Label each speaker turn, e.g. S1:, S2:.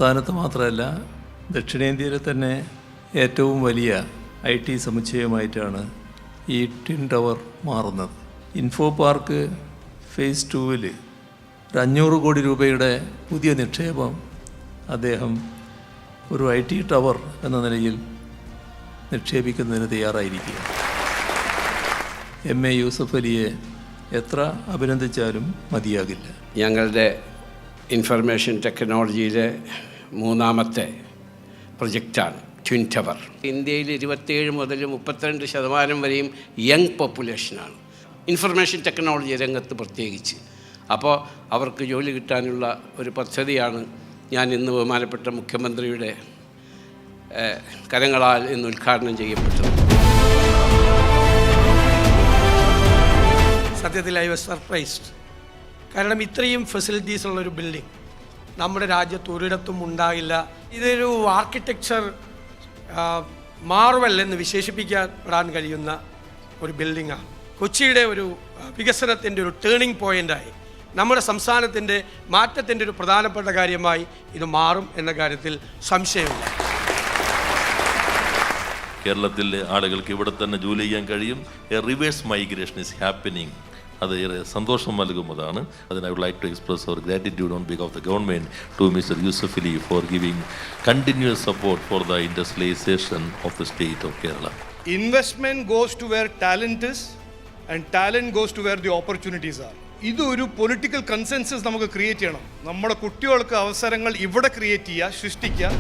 S1: സംസ്ഥാനത്ത് മാത്രമല്ല ദക്ഷിണേന്ത്യയിലെ തന്നെ ഏറ്റവും വലിയ IT സമുച്ചയമായിട്ടാണ് ഈ ട്വിൻ ടവർ മാറുന്നത്. ഇൻഫോ പാർക്ക് ഫേസ് 2-ൽ 500 കോടി രൂപയുടെ പുതിയ നിക്ഷേപം അദ്ദേഹം ഒരു IT ടവർ എന്ന നിലയിൽ നിക്ഷേപിക്കുന്നതിന് തയ്യാറായിരിക്കുക. MA യൂസഫ് അലിയെ എത്ര അഭിനന്ദിച്ചാലും മതിയാകില്ല.
S2: ഞങ്ങളുടെ ഇൻഫർമേഷൻ ടെക്നോളജിയിലെ 3ാമത്തെ പ്രൊജക്റ്റാണ് ട്വിൻ ടവർ. ഇന്ത്യയിൽ 27 മുതൽ 32% വരെയും യങ് പോപ്പുലേഷനാണ്, ഇൻഫർമേഷൻ ടെക്നോളജി രംഗത്ത് പ്രത്യേകിച്ച്. അപ്പോൾ അവർക്ക് ജോലി കിട്ടാനുള്ള ഒരു പദ്ധതിയാണ് ഞാൻ ഇന്ന് ബഹുമാനപ്പെട്ട മുഖ്യമന്ത്രിയുടെ കരങ്ങളാൽ ഇന്ന് ഉദ്ഘാടനം ചെയ്യപ്പെട്ടത്.
S3: സത്യത്തിൽ ഐ വാസ് സർപ്രൈസ്ഡ്. കാരണം ഇത്രയും ഫെസിലിറ്റീസ് ഉള്ളൊരു ബിൽഡിംഗ് നമ്മുടെ രാജ്യത്ത് ഒരിടത്തും ഉണ്ടാകില്ല. ഇതൊരു ആർക്കിടെക്ചർ മാർവൽ എന്ന് വിശേഷിപ്പിക്കപ്പെടാൻ കഴിയുന്ന ഒരു ബിൽഡിങ്ങാണ്. കൊച്ചിയുടെ ഒരു വികസനത്തിൻ്റെ ഒരു ടേണിംഗ് പോയിൻ്റായി, നമ്മുടെ സംസ്ഥാനത്തിൻ്റെ മാറ്റത്തിൻ്റെ ഒരു പ്രധാനപ്പെട്ട കാര്യമായി ഇത് മാറും എന്ന കാര്യത്തിൽ സംശയമില്ല.
S4: കേരളത്തിലെ ആളുകൾക്ക് ഇവിടെ തന്നെ ജോലി ചെയ്യാൻ കഴിയും. A reverse migration is happening. അത് ഏറെ സന്തോഷം നൽകുന്നതാണ്. അതിന് I would like to express our gratitude on behalf of the government to mister Yusuf Ali for giving continuous support for the industrialisation of the state of Kerala.
S5: Investment goes to where talent is and talent goes to where the opportunities are. ഇതൊരു political consensus നമുക്ക് create ചെയ്യണം. നമ്മുടെ കുട്ടികൾക്ക് അവസരങ്ങൾ ഇവിടെ create ചെയ്യുക, സൃഷ്ടിക്കുക.